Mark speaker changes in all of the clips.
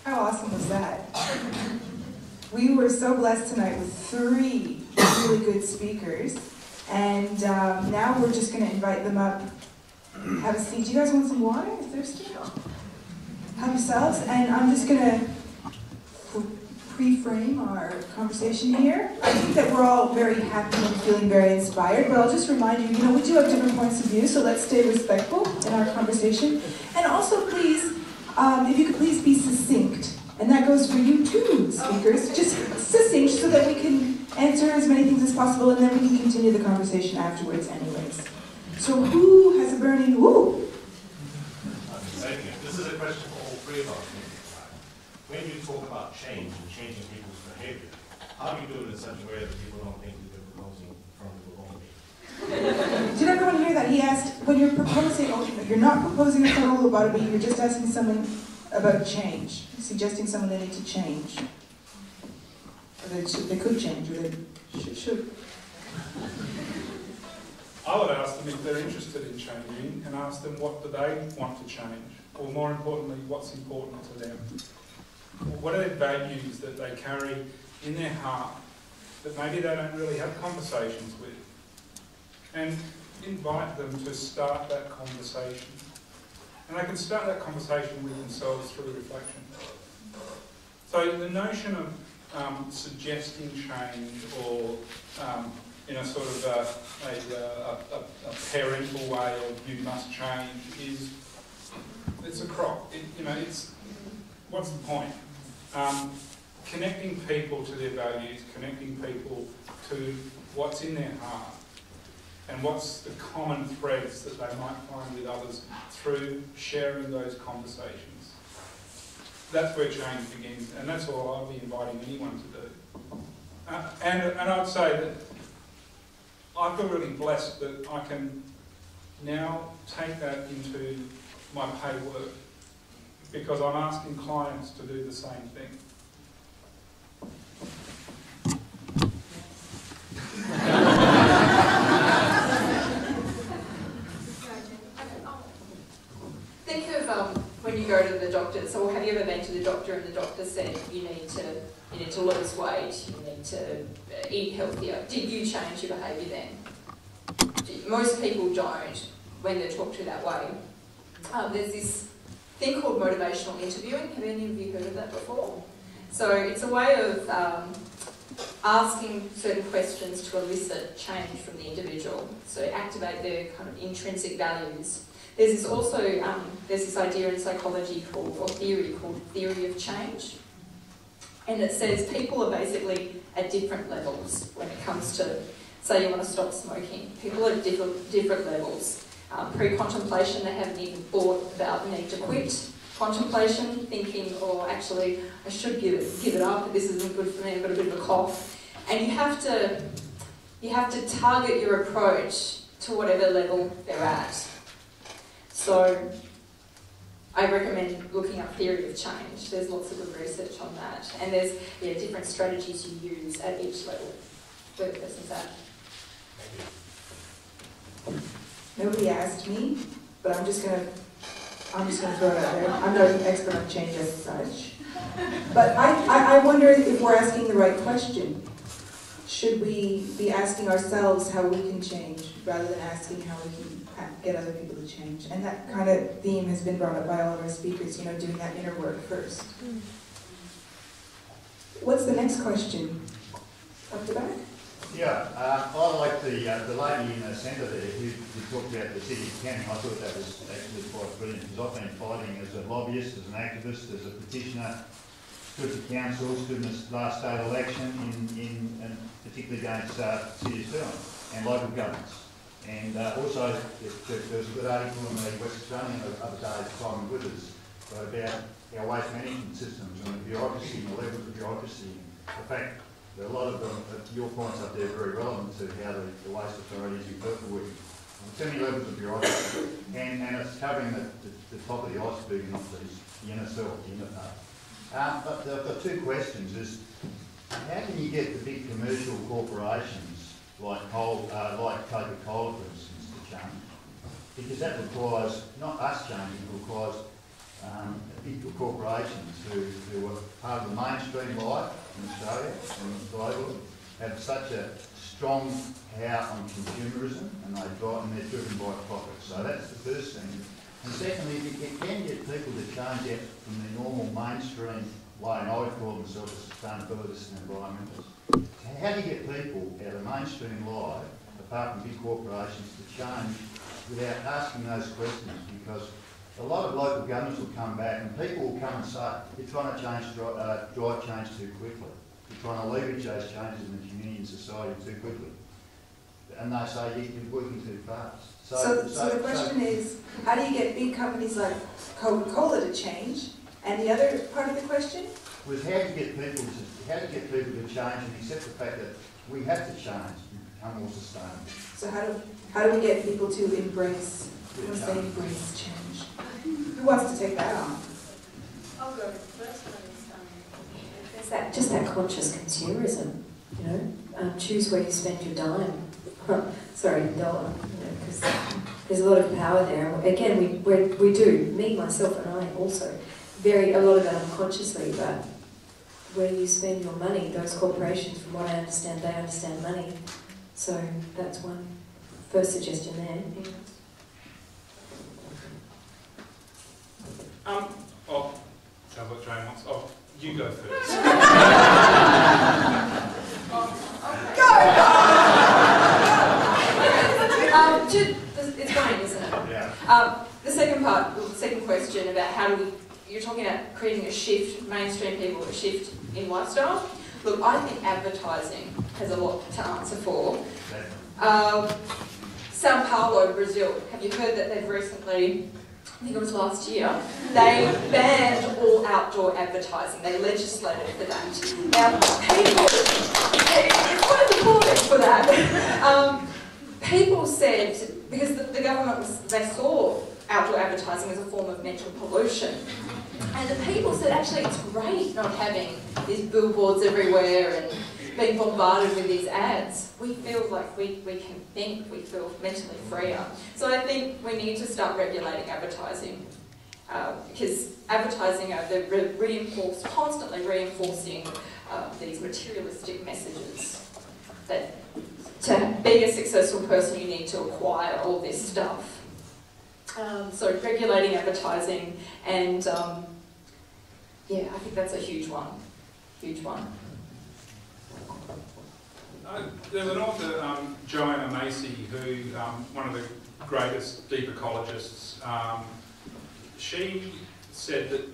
Speaker 1: How awesome was that? We were so blessed tonight with 3 really good speakers, and now we're just going to invite them up. Have a seat. Do you guys want some water? You're thirsty? Help yourselves. And I'm just going to pre-frame our conversation here. I think that we're all very happy and feeling very inspired, but I'll just remind you, we do have different points of view, so let's stay respectful in our conversation. And also, please, if you could please be succinct. And that goes for you too, speakers. Just succinct so that we can answer as many things as possible, and then we can continue the conversation afterwards anyways. So who has a burning woo?
Speaker 2: This is a question for all 3 of us. When you talk about change and changing people's behaviour, how do you do it in such a way that people don't think that you're proposing from the lobotomy?
Speaker 1: Did everyone hear that? He asked, when you're proposing, you're not proposing a total lobotomy, you're just asking someone about change, suggesting someone they need to change. Or they could change, or they should.
Speaker 3: I would ask them if they're interested in changing, and ask them what do they want to change, or more importantly, what's important to them. What are their values that they carry in their heart that maybe they don't really have conversations with? And invite them to start that conversation. And they can start that conversation with themselves through reflection. So the notion of suggesting change or in a sort of a parental way of you must change it's a crock. What's the point? Connecting people to their values, connecting people to what's in their heart, and what's the common threads that they might find with others through sharing those conversations. That's where change begins, and that's all I'll be inviting anyone to do. And I'd say that I feel really blessed that I can now take that into my paid work, because I'm asking clients to do the same thing.
Speaker 4: Think of when you go to the doctor. So, have you ever been to the doctor and the doctor said you need to lose weight, you need to eat healthier? Did you change your behaviour then? Most people don't when they're talked to that way. There's this thing called motivational interviewing. Have any of you heard of that before? So it's a way of asking certain questions to elicit change from the individual, so activate their kind of intrinsic values. There's this idea in psychology or theory called theory of change, and it says people are basically at different levels when it comes to, say you want to stop smoking. People are at different levels. Pre-contemplation, they haven't even thought about the need to quit. Contemplation, thinking, oh, actually, I should give it up, this isn't good for me, I've got a bit of a cough. And you have to target your approach to whatever level they're at. So I recommend looking up theory of change. There's lots of good research on that. And there's different strategies you use at each level, where the person's at.
Speaker 1: Nobody asked me, but I'm just gonna throw it out there. I'm not an expert on change as such. But I wonder if we're asking the right question. Should we be asking ourselves how we can change rather than asking how we can get other people to change? And that kind of theme has been brought up by all of our speakers, doing that inner work first. What's the next question? Up the back?
Speaker 5: Yeah, I like the lady in the centre there who talked about the city of Canning. I thought that was actually quite brilliant, because I've been fighting as a lobbyist, as an activist, as a petitioner, stood to council, stood in the last state election, and particularly against City of Stirling and local governments. And also, there was a good article in the West Australian the other day, Simon Withers, about our waste management systems and the bureaucracy and the levels of bureaucracy. The fact that a lot of your points up there are very relevant to how the waste authorities in Perth are working. Too many levels of bureaucracy, and it's covering the top of the iceberg and not the inner cell, the inner part. But I've got 2 questions. Is how can you get the big commercial corporations like Coca-Cola, for instance, to change? Because that requires not us changing, it requires big corporations who are part of the mainstream life in Australia and globally have such a strong power on consumerism, and they're driven by profit. So that's the first thing. And secondly, if you can get people to change out from the normal mainstream way, and I would call themselves a sustainabilist and environmentalist, how do you get people out of mainstream life, apart from big corporations, to change without asking those questions? Because a lot of local governments will come back and people will come and say, you're trying to drive change too quickly. You're trying to leverage those changes in the community and society too quickly. And they say, you're working too fast.
Speaker 1: So the question is, how do you get big companies like Coca-Cola to change? And the other part of the question?
Speaker 5: Was how do you get people to change and accept the fact that we have to change and become more sustainable?
Speaker 1: So how do we get people to embrace change? Who wants to take that on?
Speaker 6: I'll go first. There's that conscious consumerism, you know. Choose where you spend your dime. Sorry, dollar. You know, because there's a lot of power there. And again, we do, me, myself, and I also, a lot of that unconsciously. But where you spend your money, those corporations, from what I understand, they understand money. So that's one first suggestion there. Yeah.
Speaker 3: Sounds like Jane wants. Oh, you go first.
Speaker 4: It's Wayne, isn't it?
Speaker 5: Yeah.
Speaker 4: The second question about how do you're talking about creating a shift, mainstream people, a shift in lifestyle. Look, I think advertising has a lot to answer for. Sao Paulo, Brazil, have you heard that they've recently, I think it was last year, they banned all outdoor advertising. They legislated for that. Now, people, it's quite important for that. People said, because the government they saw outdoor advertising as a form of mental pollution. And the people said, actually, it's great not having these billboards everywhere and being bombarded with these ads. We feel like we can think, we feel mentally freer. So I think we need to start regulating advertising because advertising, they're constantly reinforcing these materialistic messages that to be a successful person you need to acquire all this stuff. So regulating advertising and yeah, I think that's a huge one. Huge one.
Speaker 3: There's an author, Joanna Macy, who one of the greatest deep ecologists. She said that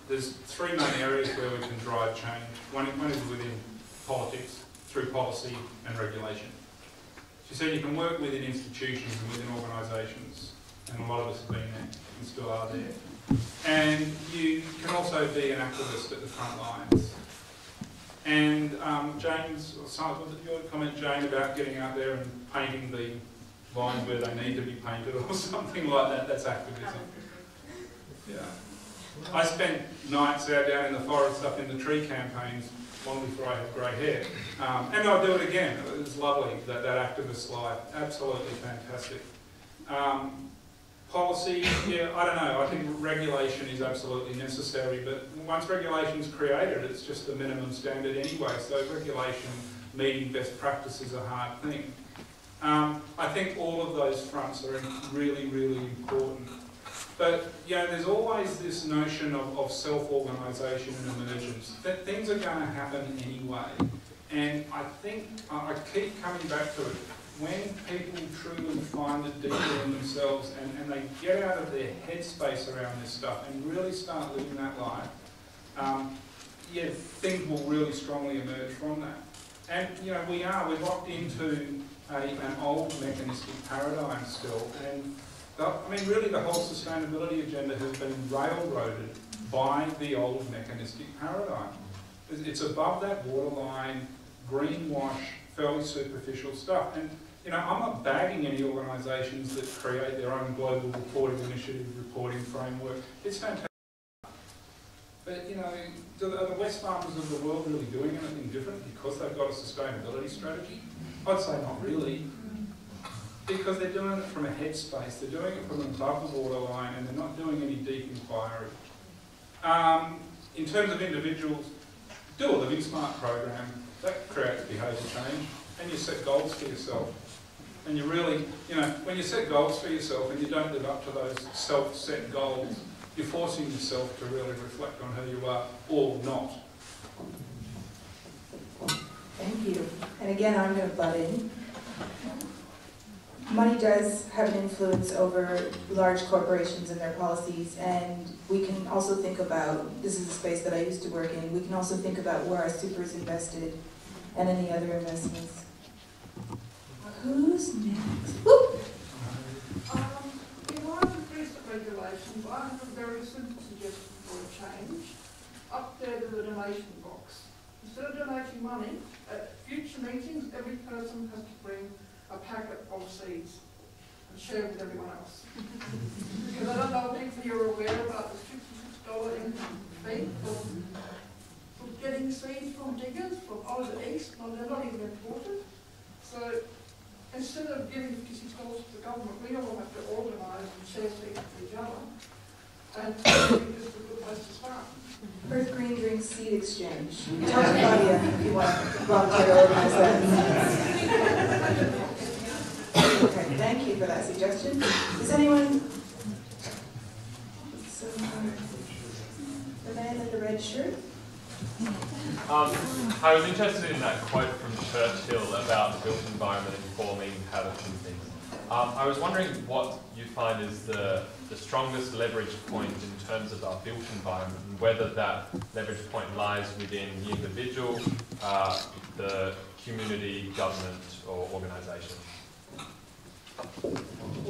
Speaker 3: there's three main areas where we can drive change. One is within politics, through policy and regulation. She said you can work within institutions and within organisations, and a lot of us have been there and still are there. And you can also be an activist at the front lines. And James, was it your comment, Jane, about getting out there and painting the lines where they need to be painted or something like that? That's activism. Yeah. I spent nights out down in the forest up in the tree campaigns long before I had grey hair. And I'll do it again. It was lovely, that activist life. Absolutely fantastic. Policy, yeah, I don't know. I think regulation is absolutely necessary, but once regulation's created, it's just the minimum standard anyway. So regulation, meeting best practice is a hard thing. I think all of those fronts are really, really important. But you know, there's always this notion of self-organisation and emergence. That things are going to happen anyway. And I think I keep coming back to it. When people truly find it deeper in themselves and they get out of their headspace around this stuff and really start living that life, yeah, things will really strongly emerge from that. And you know, we're locked into an old mechanistic paradigm still. And I mean, really, the whole sustainability agenda has been railroaded by the old mechanistic paradigm. It's above that waterline, greenwash, fairly superficial stuff. And you know, I'm not bagging any organisations that create their own global reporting initiative, reporting framework. It's fantastic. But you know, are the West Farmers of the world really doing anything different because they've got a sustainability strategy? I'd say not really. Because they're doing it from a headspace, they're doing it from above the waterline, and they're not doing any deep inquiry. inquiry. In terms of individuals, do a Living Smart program. That creates behaviour change, and you set goals for yourself. And you really, when you set goals for yourself and you don't live up to those self-set goals, you're forcing yourself to really reflect on who you are or not.
Speaker 1: Thank you. And again, I'm going to butt in. Money does have an influence over large corporations and their policies, and we can also think about, this is a space that I used to work in, we can also think about where our super is invested and any other investments. Who's next? Whoop.
Speaker 7: In line with recent regulations, I have a very simple suggestion for a change. Up there to the donation box. Instead of donating money, at future meetings, every person has to bring a packet of seeds and share with everyone else. Because I don't know if you're aware about the $56 income fee for getting seeds from diggers from Oz East, they're not even imported. So instead of giving $56 to the government, we all have to organise and share seeds with each other. And I think this is a good place to start.
Speaker 1: Perth Green Drinks Seed Exchange. Talk to Claudia if you want to volunteer to organise that. Okay, thank you for that suggestion. Does anyone? So, the man in the red shirt.
Speaker 8: I was interested in that quote from Churchill about the built environment informing habits and things. I was wondering what you find is the strongest leverage point in terms of our built environment, and whether that leverage point lies within the individual, the community, government, or organisation.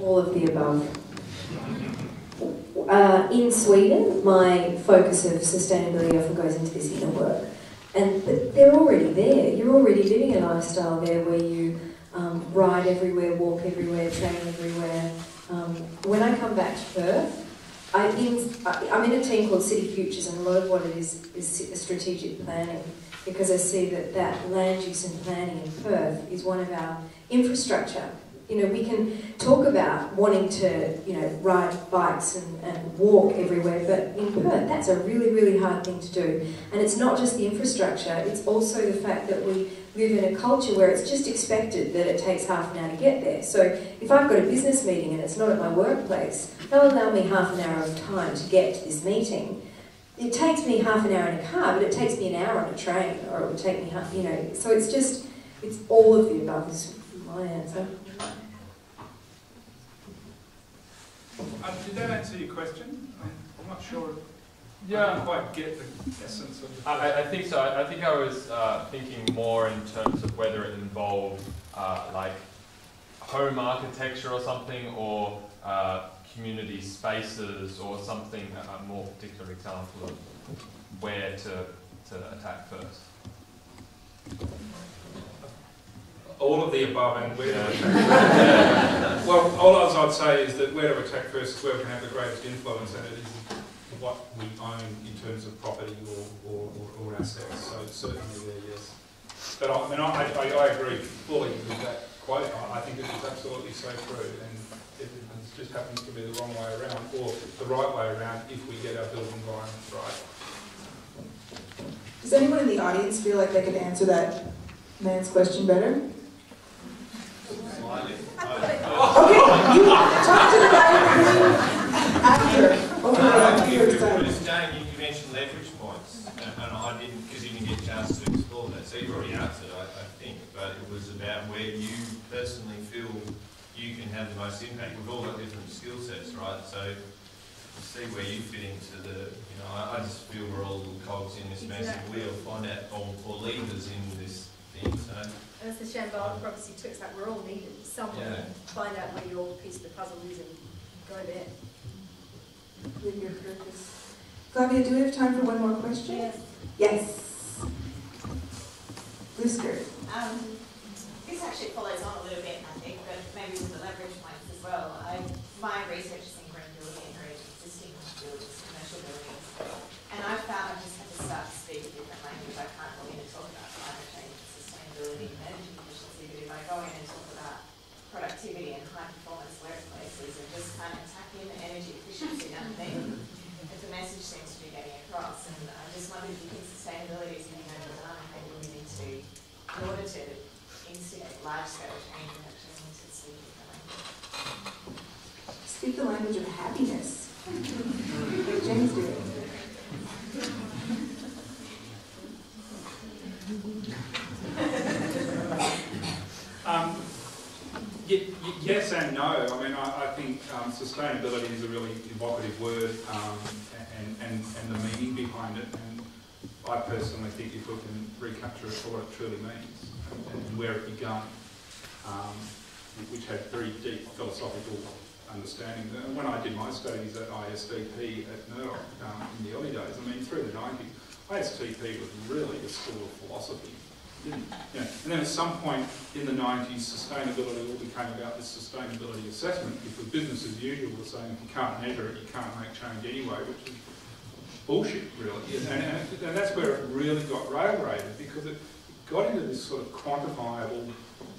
Speaker 6: All of the above. In Sweden, my focus of sustainability often goes into this inner work, but they're already there. You're already living a lifestyle there where you ride everywhere, walk everywhere, train everywhere. When I come back to Perth, I'm in a team called City Futures, and a lot of what it is strategic planning, because I see that land use and planning in Perth is one of our infrastructure. We can talk about wanting to, ride bikes and walk everywhere, but in Perth, that's a really, really hard thing to do. And it's not just the infrastructure, it's also the fact that we live in a culture where it's just expected that it takes half an hour to get there. So if I've got a business meeting and it's not at my workplace, they'll allow me half an hour of time to get to this meeting. It takes me half an hour in a car, but it takes me an hour on a train, or it would take me half, so it's all of the above is my answer.
Speaker 3: Did that answer your question? I'm not sure.
Speaker 8: Yeah.
Speaker 3: I didn't quite get the essence of the
Speaker 8: I think so. I think I was thinking more in terms of whether it involved like home architecture or something, or community spaces or something, a more particular example of where to attack first.
Speaker 3: All of the above and where to attack first. Well, all I'd say is that where to attack first is where we can have the greatest influence, and it is what we own in terms of property or assets. So certainly there, yes. But I agree fully with that quote. I think it is absolutely so true, and it just happens to be the wrong way around, or the right way around if we get our built environments right.
Speaker 1: Does anyone in the audience feel like they could answer that man's question better? Okay, you talk to the guy after.
Speaker 2: Jane, you mentioned leverage points, and I didn't, because you didn't get a chance to explore that. So you've already answered, I think, but it was about where you personally feel you can have the most impact. We've all got different skill sets, right? So see where you fit into the, I just feel we're all little cogs in this massive wheel, find out, or leaders in this thing, so.
Speaker 9: That's the Shambhala prophecy too. It's like we're all needed somewhere. Find out where your piece of the puzzle is and go there.
Speaker 1: With your purpose. Flavia, do we have time for one more question? Yes. Blue skirt.
Speaker 10: This actually follows on a little bit, I think, but maybe with the leverage points as well. My research is in green building and green existing buildings, commercial buildings, and I've found I just have to start to speak a different language. I can't go in and talk about climate change, sustainability, and energy efficiency, but if I go in and talk about productivity and high performance workplaces and just kind of tack in the energy efficiency underneath, and for me wondered, do you think sustainability is being overdone and maybe we need to, in order to instigate large-scale change, we actually need to speak differently?
Speaker 1: Speak the language of happiness. James do it.
Speaker 3: Yes and no. I mean, I think sustainability is a really evocative word, and the meaning behind it. And I personally think if we can recapture it for what it truly means and where it began, which had very deep philosophical understanding. And when I did my studies at ISDP at Murdoch in the early days, I mean, through the 90s, ISDP was really a school of philosophy. And then at some point in the 90s, sustainability all became about this sustainability assessment, because business as usual was saying if you can't measure it, you can't make change anyway, which is bullshit, really. And that's where it really got railroaded, because it got into this sort of quantifiable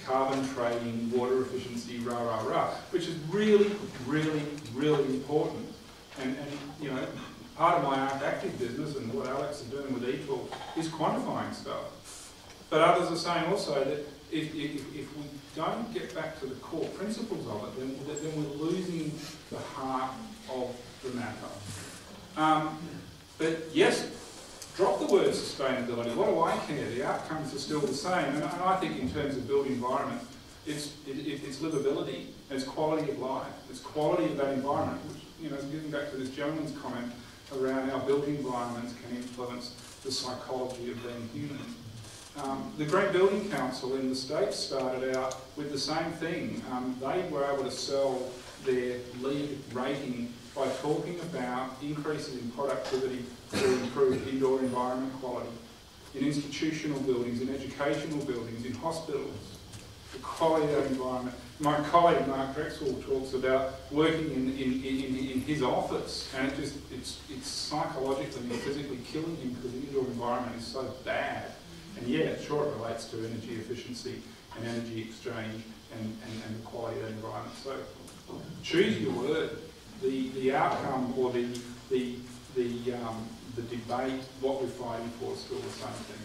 Speaker 3: carbon trading, water efficiency, which is really, really, really important. And you know, part of my ARC Active business and what Alex is doing with eTool is quantifying stuff. But others are saying also that if we don't get back to the core principles of it, then we're losing the heart of the matter. But yes, drop the word sustainability. What do I care? The outcomes are still the same. And I think in terms of built environment, it's livability, it's quality of life, it's quality of that environment, which, you know, getting back to this gentleman's comment around how built environments can influence the psychology of being human. The Green Building Council in the States started out with the same thing. They were able to sell their LEED rating by talking about increases in productivity through improved indoor environment quality in institutional buildings, in educational buildings, in hospitals, the quality of that environment. My colleague Mark Drexel talks about working in his office, and it's psychologically and physically killing him because the indoor environment is so bad. And yeah, sure, it relates to energy efficiency and energy exchange and the quality of that environment. So choose your word. The outcome or the debate, what we're fighting for, is still the same thing.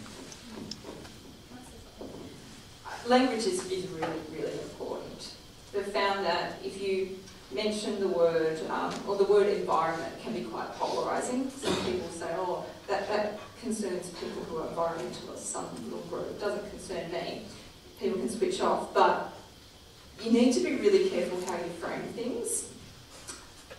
Speaker 4: Language is really, really important. We've found that if you mention the word, or the word environment can be quite polarising. Some people say, oh, that concerns people who are environmentalists, some little group. It doesn't concern me. People can switch off. But you need to be really careful how you frame things.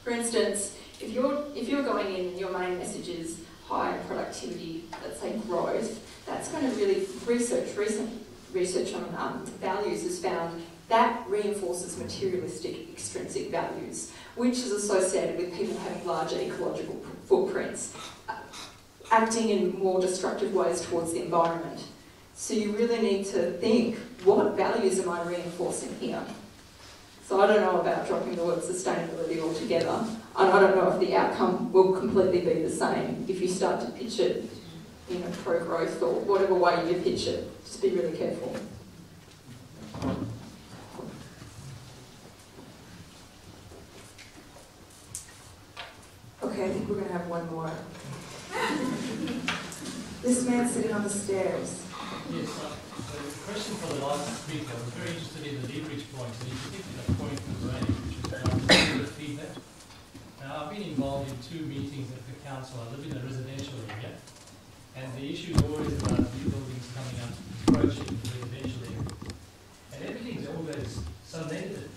Speaker 4: For instance, if you're going in and your main message is high productivity, let's say growth, that's going to really, recent research on values has found that reinforces materialistic extrinsic values, which is associated with people having larger ecological footprints, acting in more destructive ways towards the environment. So you really need to think, what values am I reinforcing here? So I don't know about dropping the word sustainability altogether, and I don't know if the outcome will completely be the same if you start to pitch it in a pro-growth or whatever way you pitch it. Just be really careful.
Speaker 1: Okay, I think we're going to have one more. This man sitting on the stairs.
Speaker 11: Yes, the question for the last speaker, I was very interested in the leverage point, and in particular point you raised, which is around the feedback. Now, I've been involved in 2 meetings at the council. I live in a residential area, and the issue is always about new buildings coming up, approaching the residential area. And everything's always so negative.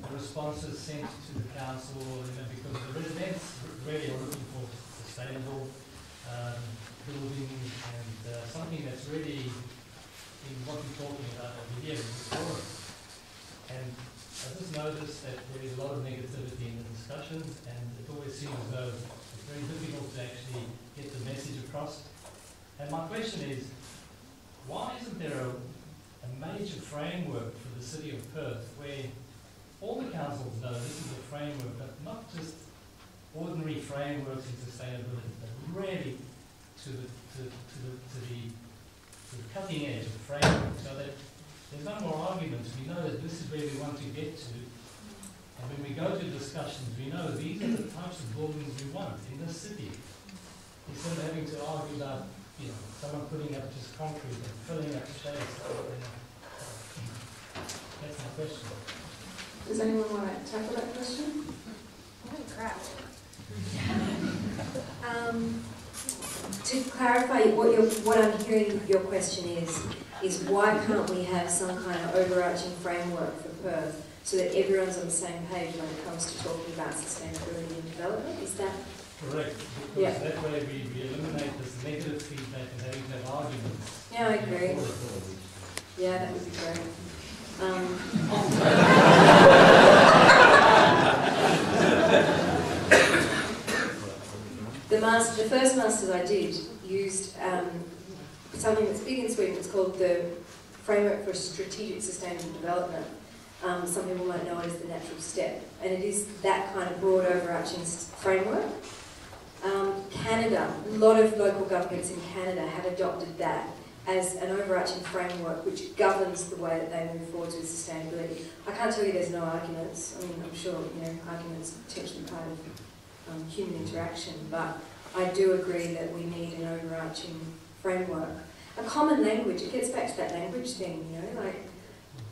Speaker 11: The responses sent to the council, because the residents really are looking for sustainable building and something that's really in what we're talking about over here in the forum. And I just noticed that there is a lot of negativity in the discussions, and it always seems as though it's very difficult to actually get the message across. And my question is, why isn't there a major framework for the city of Perth where all the councils know this is a framework, but not just ordinary frameworks in sustainability, but really to the cutting edge of framework, so that there's no more arguments. We know that this is where we want to get to, and when we go to discussions, we know these are the types of buildings we want in this city. instead of having to argue about, you know, someone putting up just concrete and filling up the shades. That's my question.
Speaker 1: Does anyone want to tackle that question?
Speaker 9: Holy crap.
Speaker 6: To clarify, what I'm hearing your question is why can't we have some kind of overarching framework for Perth so that everyone's on the same page when it comes to talking about sustainability and development? Is that
Speaker 11: correct? Because that way we eliminate this negative feedback and having to have arguments.
Speaker 6: Yeah, I agree. Yeah, that would be great. The first Masters I did used something that's big in Sweden. It's called the Framework for Strategic Sustainable Development. Some people might know it as the natural step. And it is that kind of broad overarching framework. Canada, a lot of local governments in Canada have adopted that as an overarching framework which governs the way that they move forward with sustainability. I can't tell you there's no arguments. I mean, I'm sure, you know, arguments are potentially part of human interaction, but I do agree that we need an overarching framework. A common language, it gets back to that language thing, you know, like,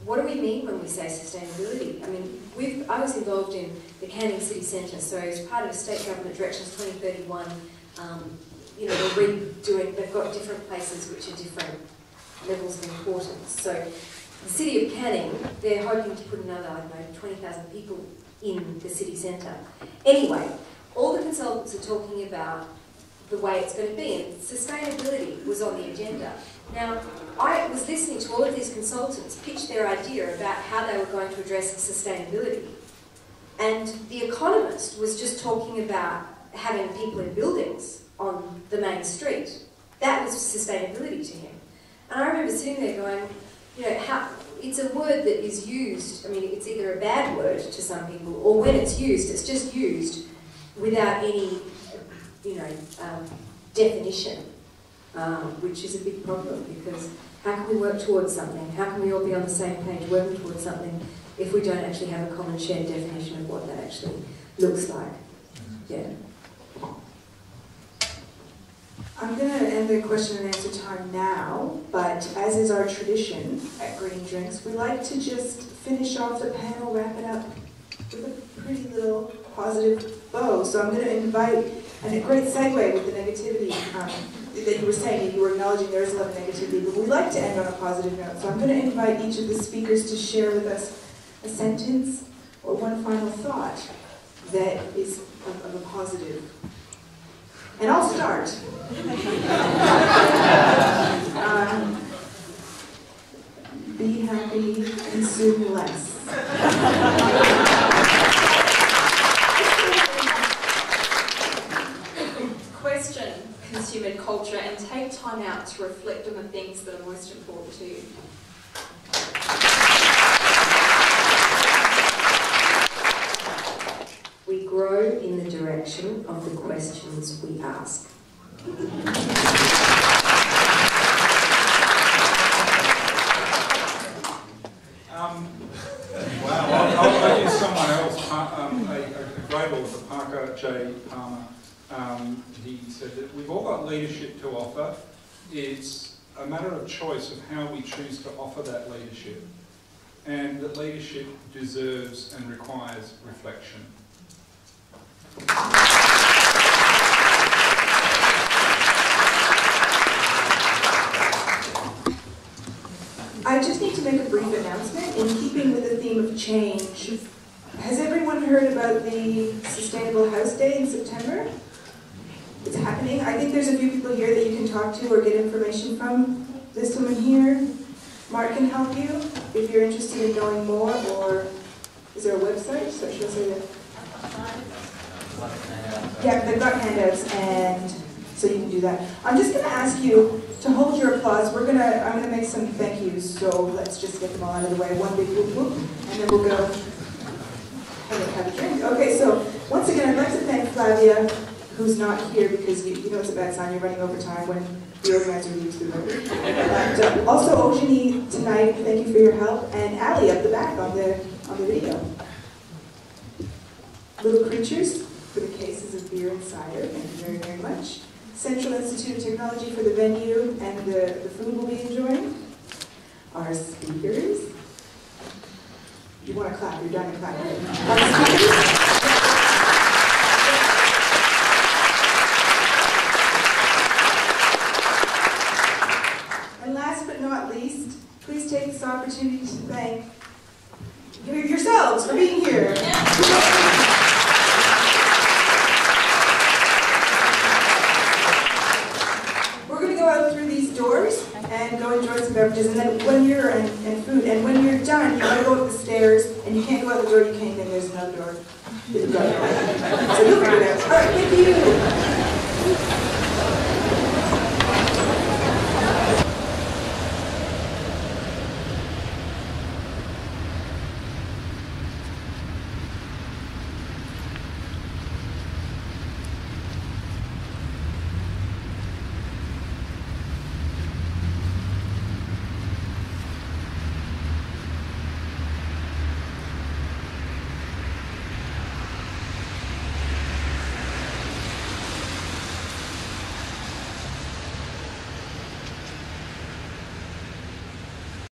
Speaker 6: what do we mean when we say sustainability? I mean, I was involved in the Canning City Centre, so as part of State Government Directions 2031, you know, they're redoing, they've got different places which are different levels of importance. So the City of Canning, they're hoping to put another, I don't know, 20,000 people in the city centre. Anyway, all the consultants are talking about the way it's going to be, and sustainability was on the agenda. Now, I was listening to all of these consultants pitch their idea about how they were going to address sustainability. And The Economist was just talking about having people in buildings on the main street. That was sustainability to him. And I remember sitting there going, you know, it's a word that is used, I mean, it's either a bad word to some people, or when it's just used without any, you know, definition, which is a big problem, because how can we work towards something? How can we all be on the same page working towards something if we don't actually have a common shared definition of what that actually looks like? Yeah.
Speaker 1: I'm going to end the question and answer time now, but as is our tradition at Green Drinks, we like to just finish off the panel, wrap it up with a pretty little positive bow. So I'm going to invite, and a great segue with the negativity that you were saying, you were acknowledging there is a lot of negativity, but we like to end on a positive note. So I'm going to invite each of the speakers to share with us a sentence or one final thought that is of a positive. And I'll start. Be happy, consume less.
Speaker 4: Question consumer culture and take time out to reflect on the things that are most important to you.
Speaker 6: We grow in the direction of the questions we ask.
Speaker 3: I'll use someone else, a great author, Parker J. Palmer. He said that we've all got leadership to offer. It's a matter of choice of how we choose to offer that leadership. And that leadership deserves and requires reflection.
Speaker 1: I just need to make a brief announcement in keeping with the theme of change. Has everyone heard about the Sustainable House Day in September? It's happening. I think there's a few people here that you can talk to or get information from. This woman here, Mark can help you if you're interested in knowing more, or is there a website? So she'll say that. Yeah, they've got handouts, and so you can do that. I'm just going to ask you to hold your applause. I'm going to make some thank yous, so let's just get them all out of the way. One big whoop whoop, and then we'll go have a drink. Okay, so once again, I'd like to thank Flavia, who's not here because you know it's a bad sign. You're running over time when the organizer leaves the room. And also Eugenie tonight, thank you for your help, and Ali up the back on the video. Little Creatures for the cases of beer and cider. Thank you very, very much. Central Institute of Technology for the venue and the food we'll be enjoying. Our speakers. You want to clap, you're done to clap. Our speakers. And last but not least, please take this opportunity to thank yourselves for being here. We're going to go out through these doors and go enjoy some beverages, and then when you're and food, and when you're done, you got to go up the stairs, and you can't go out the door you came in. There's another door. So you'll figure it out. All right.